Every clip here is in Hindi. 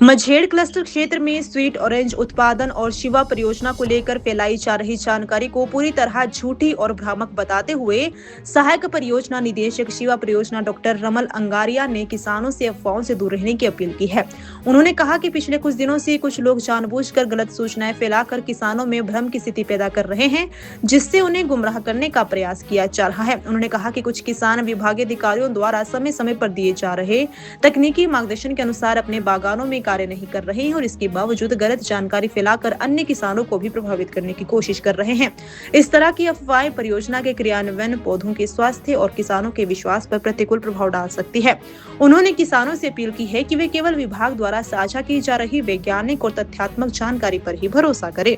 मझेड़ क्लस्टर क्षेत्र में स्वीट ऑरेंज उत्पादन और शिवा परियोजना को लेकर फैलाई जा रही जानकारी को पूरी तरह झूठी और भ्रामक बताते हुए सहायक परियोजना निदेशक शिवा परियोजना डॉक्टर रमल अंगारिया ने किसानों से अफवाहों से दूर रहने की अपील की है। उन्होंने कहा कि पिछले कुछ दिनों से कुछ लोग जानबूझकर गलत सूचनाएं फैलाकर किसानों में भ्रम की स्थिति पैदा कर रहे हैं, जिससे उन्हें गुमराह करने का प्रयास किया जा रहा है। उन्होंने कहा कि कुछ किसान विभागीय अधिकारियों द्वारा समय समय पर दिए जा रहे तकनीकी मार्गदर्शन के अनुसार अपने बागानों में कार्य नहीं कर रहे हैं और इसके बावजूद गलत जानकारी फैलाकर अन्य किसानों को भी प्रभावित करने की कोशिश कर रहे हैं। इस तरह की अफवाहें परियोजना के क्रियान्वयन, पौधों के स्वास्थ्य और किसानों के विश्वास पर प्रतिकूल प्रभाव डाल सकती है। उन्होंने किसानों से अपील की है कि वे केवल विभाग द्वारा साझा की जा रही वैज्ञानिक और तथ्यात्मक जानकारी पर ही भरोसा करें।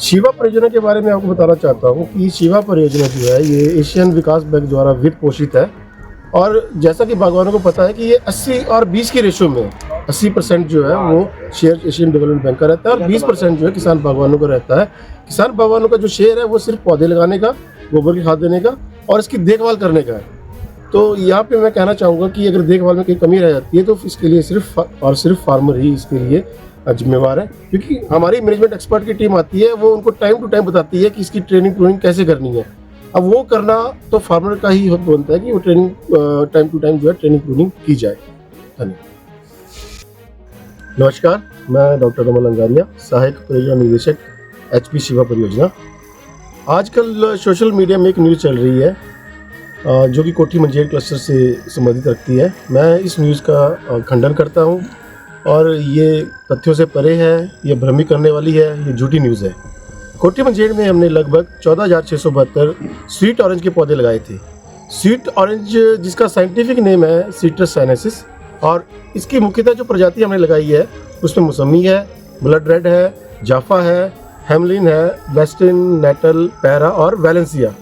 शिवा परियोजना के बारे में आपको बताना चाहता हूँ कि शिवा परियोजना जो है ये एशियन विकास बैंक द्वारा वित्त पोषित है और जैसा कि बागवानों को पता है कि ये 80 और 20 के रेशो में 80% जो है वो शेयर एशियन डेवलपमेंट बैंक का रहता है और 20% जो है किसान बागवानों का रहता है। किसान बागवानों का जो शेयर है वो सिर्फ पौधे लगाने का, गोबर की खाद देने का और इसकी देखभाल करने का है। तो यहाँ पे मैं कहना चाहूँगा कि अगर देखभाल में कोई कमी रह जाती है तो इसके लिए सिर्फ और सिर्फ फार्मर ही इसके लिए जिम्मेवार है, क्योंकि हमारी मैनेजमेंट एक्सपर्ट की टीम आती है, वो उनको टाइम टू टाइम बताती है कि इसकी ट्रेनिंग कैसे करनी है। अब वो करना तो फार्मर का ही बनता है कि वो ट्रेनिंग टाइम टू टाइम जो है ट्रेनिंग की जाए। धन्यवाद। नमस्कार, मैं डॉक्टर रमल अंगारिया, सहायक परियोजना निदेशक HP शिवा परियोजना। आजकल सोशल मीडिया में एक न्यूज़ चल रही है जो कि कोठी मंझेड़ क्लस्टर से संबंधित रखती है। मैं इस न्यूज़ का खंडन करता हूँ और ये तथ्यों से परे है, ये भ्रमित करने वाली है, ये झूठी न्यूज़ है। कोठी मंझेड़ में हमने लगभग 14,672 स्वीट ऑरेंज के पौधे लगाए थे। स्वीट ऑरेंज जिसका साइंटिफिक नेम है सिट्रस साइनेंसिस, और इसकी मुख्यतः जो प्रजाति हमने लगाई है उसमें मौसमी है, ब्लड रेड है, जाफा है, हेमलिन है, वेस्टर्न, नेटल, पैरा और वैलेंसिया,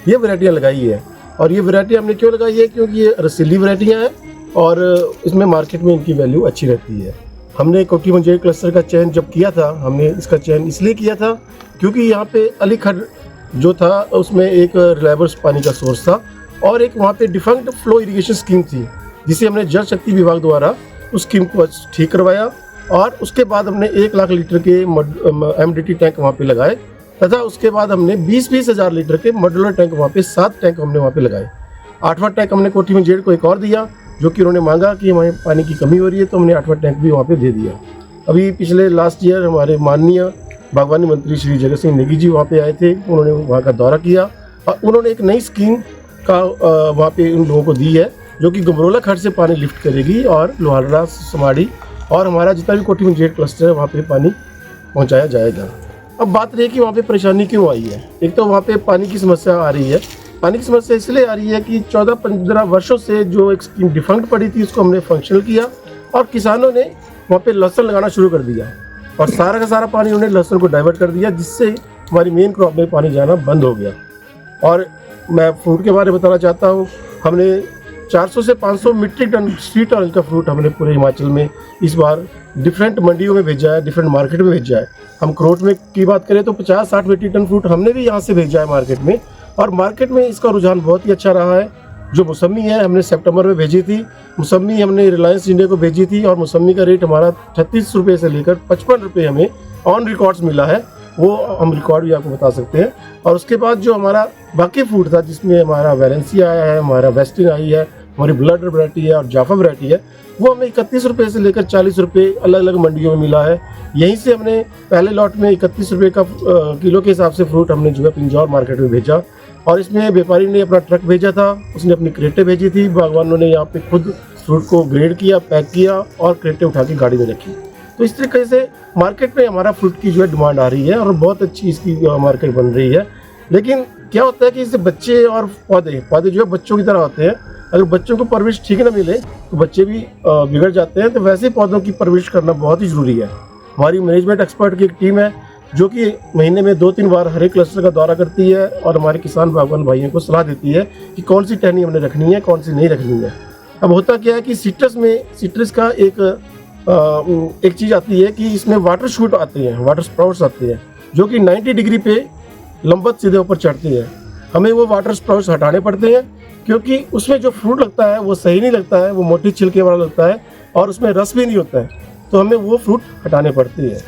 ये वैरायटियाँ लगाई है। और ये वैरायटी हमने क्यों लगाई है? क्योंकि ये रसीली वैरायटियाँ हैं और इसमें मार्केट में इनकी वैल्यू अच्छी रहती है। हमने कोठी मंझेड़ क्लस्टर का चयन जब किया था, हमने इसका चयन इसलिए किया था क्योंकि यहाँ पे अलीखड़ जो था उसमें एक रिलायबल पानी का सोर्स था और एक वहाँ पे डिफंक्ट फ्लो इरिगेशन स्कीम थी, जिसे हमने जल शक्ति विभाग द्वारा उस स्कीम को ठीक करवाया और उसके बाद हमने 1 लाख लीटर के MDT टैंक वहाँ पे लगाए तथा उसके बाद हमने 20-20 हज़ार लीटर के मॉड्यूलर टैंक वहाँ पे 7 टैंक हमने वहाँ पे लगाए। 8वां टैंक हमने कोठी मंझेड़ को एक और दिया, जो कि उन्होंने मांगा कि हमें पानी की कमी हो रही है, तो हमने 8वां टैंक भी वहाँ पे दे दिया। अभी पिछले लास्ट ईयर हमारे माननीय बागवानी मंत्री श्री जगत सिंह नेगी जी वहाँ पे आए थे, उन्होंने वहाँ का दौरा किया और उन्होंने एक नई स्कीम का वहाँ पे उन लोगों को दी है, जो कि गमरोला खड्ड से पानी लिफ्ट करेगी और लोहारड़ा, समाड़ी और हमारा जितना भी कोठी मंझेड़ क्लस्टर है वहाँ पे पानी पहुँचाया जाएगा। अब बात रही कि वहाँ पे परेशानी क्यों आई है। एक तो वहाँ पे पानी की समस्या आ रही है। पानी की समस्या इसलिए आ रही है कि 14-15 वर्षों से जो एक स्कीम डिफंक्ट पड़ी थी उसको हमने फंक्शनल किया और किसानों ने वहाँ पे लहसुन लगाना शुरू कर दिया और सारा का सारा पानी उन्होंने लहसुन को डाइवर्ट कर दिया, जिससे हमारी मेन क्रॉप में पानी जाना बंद हो गया। और मैं फ्रूट के बारे में बताना चाहता हूँ, हमने 400 से 500 मीट्रिक टन स्वीट ऑरेंज का फ्रूट हमने पूरे हिमाचल में इस बार डिफरेंट मंडियों में भेजा है, डिफरेंट मार्केट में भेजा है। हम क्रोट में की बात करें तो 50-60 मीट्रिक टन फ्रूट हमने भी यहाँ से भेजा है मार्केट में, और मार्केट में इसका रुझान बहुत ही अच्छा रहा है। जो मौसमी है हमने सितंबर में भेजी थी, मौसमी हमने रिलायंस इंडिया को भेजी थी और मौसमी का रेट हमारा 36 रुपये से लेकर 55 रुपये हमें ऑन रिकॉर्ड्स मिला है, वो हम रिकॉर्ड भी आपको बता सकते हैं। और उसके बाद जो हमारा बाकी फ्रूट था, जिसमें हमारा वैलेंसिया आया है, हमारा वेस्टर्न आई है, हमारी ब्लड वैरायटी है और जाफा वैरायटी है, वो हमें 31 रुपये से लेकर 40 रुपये अलग अलग मंडियों में मिला है। यहीं से हमने पहले लॉट में 31 रुपये का किलो के हिसाब से फ्रूट हमने जो है पिंजौर मार्केट में भेजा और इसमें व्यापारी ने अपना ट्रक भेजा था, उसने अपनी क्रेटें भेजी थी, बागवानों ने यहाँ पे खुद फ्रूट को ग्रेड किया, पैक किया और क्रेटें उठा के गाड़ी में रखी। तो इस तरीके से मार्केट में हमारा फ्रूट की जो है डिमांड आ रही है और बहुत अच्छी इसकी मार्केट बन रही है। लेकिन क्या होता है कि इससे बच्चे और पौधे जो है बच्चों की तरह होते हैं। अगर बच्चों को परवरिश ठीक ना मिले तो बच्चे भी बिगड़ जाते हैं। तो वैसे पौधों की परवरिश करना बहुत ही ज़रूरी है। हमारी मैनेजमेंट एक्सपर्ट की एक टीम है जो कि महीने में 2-3 बार हर एक क्लस्टर का दौरा करती है और हमारे किसान बागवान भाइयों को सलाह देती है कि कौन सी टहनी हमने रखनी है, कौन सी नहीं रखनी है। अब होता क्या है कि सिट्रस का एक चीज़ आती है कि इसमें वाटर शूट आते हैं, वाटर स्प्राउट्स आते हैं, जो कि 90 डिग्री पे लंबत सीधे ऊपर चढ़ते हैं। हमें वो वाटर स्प्राउट्स हटाने पड़ते हैं क्योंकि उसमें जो फ्रूट लगता है वो सही नहीं लगता है, वो मोटी छिलके वाला लगता है और उसमें रस भी नहीं होता है। तो हमें वो फ्रूट हटाने पड़ते हैं।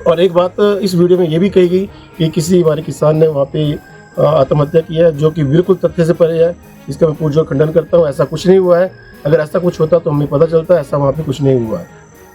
और एक बात इस वीडियो में ये भी कही गई कि किसी हमारे किसान ने वहाँ पे आत्महत्या की है, जो कि बिल्कुल तथ्य से परे है। इसका मैं पूर्ण खंडन करता हूँ। ऐसा कुछ नहीं हुआ है। अगर ऐसा कुछ होता तो हमें पता चलता, ऐसा वहाँ पे कुछ नहीं हुआ है।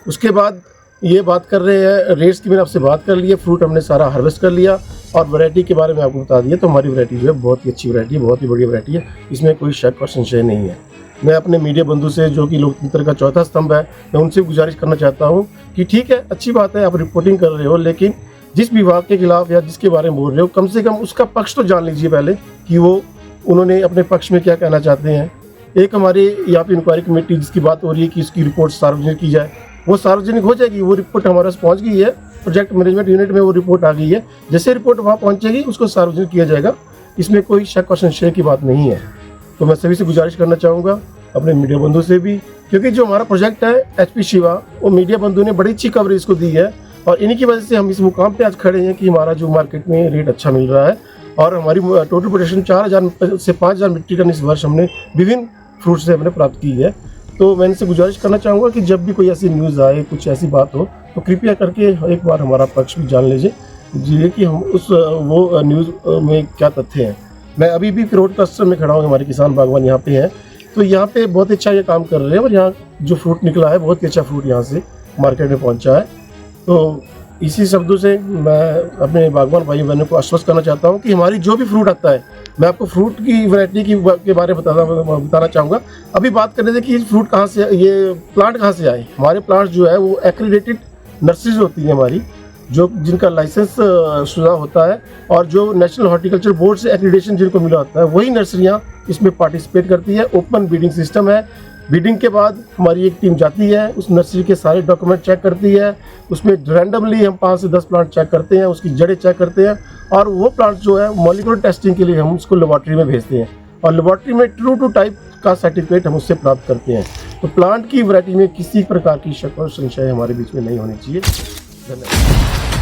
उसके बाद ये बात कर रहे हैं रेट्स की, मैंने आपसे बात कर ली है। फ्रूट हमने सारा हार्वेस्ट कर लिया और वैरायटी के बारे में आपको बता दिया। तो हमारी वैरायटी जो है बहुत ही अच्छी वैरायटी है, बहुत ही बढ़िया वैरायटी है, इसमें कोई शक और संशय नहीं है। मैं अपने मीडिया बंधु से, जो कि लोकतंत्र का चौथा स्तंभ है, मैं उनसे गुजारिश करना चाहता हूँ कि ठीक है, अच्छी बात है, आप रिपोर्टिंग कर रहे हो, लेकिन जिस विभाग के खिलाफ या जिसके बारे में बोल रहे हो, कम से कम उसका पक्ष तो जान लीजिए पहले कि वो उन्होंने अपने पक्ष में क्या कहना चाहते हैं। एक हमारे यहाँ पे इंक्वायरी कमेटी जिसकी बात हो रही है कि इसकी रिपोर्ट सार्वजनिक की जाए, वो सार्वजनिक हो जाएगी। वो रिपोर्ट हमारे पास पहुँच गई है, प्रोजेक्ट मैनेजमेंट यूनिट में वो रिपोर्ट आ गई है। जैसे रिपोर्ट वहाँ पहुँचेगी उसको सार्वजनिक किया जाएगा, इसमें कोई शक और संशय की बात नहीं है। तो मैं सभी से गुजारिश करना चाहूँगा, अपने मीडिया बंधु से भी, क्योंकि जो हमारा प्रोजेक्ट है HP शिवा, वो मीडिया बंधु ने बड़ी अच्छी कवरेज इसको दी है और इन्हीं की वजह से हम इस मुकाम पे आज खड़े हैं कि हमारा जो मार्केट में रेट अच्छा मिल रहा है। और हमारी टोटल प्रोडक्शन 4000 से 5000 मीट्रिक टन इस वर्ष हमने विभिन्न फ्रूट से हमने प्राप्त की है। तो मैं इनसे गुजारिश करना चाहूँगा कि जब भी कोई ऐसी न्यूज़ आए, कुछ ऐसी बात हो, तो कृपया करके एक बार हमारा पक्ष भी जान लीजिए जी कि हम उस वो न्यूज़ में क्या तथ्य हैं। मैं अभी भी रोड क्लस्टर में खड़ा हूँ, हमारे किसान बागवान यहाँ पे हैं, तो यहाँ पे बहुत अच्छा ये काम कर रहे हैं और यहाँ जो फ्रूट निकला है बहुत ही अच्छा फ्रूट यहाँ से मार्केट में पहुँचा है। तो इसी शब्दों से मैं अपने बागवान भाई बहनों को आश्वस्त करना चाहता हूँ कि हमारी जो भी फ्रूट आता है, मैं आपको फ्रूट की वैरायटी के बारे में बताना चाहूँगा। अभी बात कर रहे थे कि फ्रूट कहाँ से, ये प्लांट कहाँ से आए। हमारे प्लांट जो है वो एक्रीडेटेड नर्सरीज होती हैं हमारी, जो जिनका लाइसेंस शुदा होता है और जो नेशनल हॉर्टिकल्चर बोर्ड से एक्रीडेशन जिनको मिला होता है, वही नर्सरियाँ इसमें पार्टिसिपेट करती है। ओपन ब्रीडिंग सिस्टम है। ब्रीडिंग के बाद हमारी एक टीम जाती है, उस नर्सरी के सारे डॉक्यूमेंट चेक करती है, उसमें रैंडमली हम 5 से 10 प्लांट चेक करते हैं, उसकी जड़ें चेक करते हैं और वो प्लांट जो है मॉलिक्यूलर टेस्टिंग के लिए हम उसको लेबॉर्ट्री में भेजते हैं और लेबॉर्ट्री में ट्रू टू टाइप का सर्टिफिकेट हम उससे प्राप्त करते हैं। तो प्लांट की वैरायटी में किसी प्रकार की शक और संशय हमारे बीच में नहीं होनी चाहिए। धन्यवाद।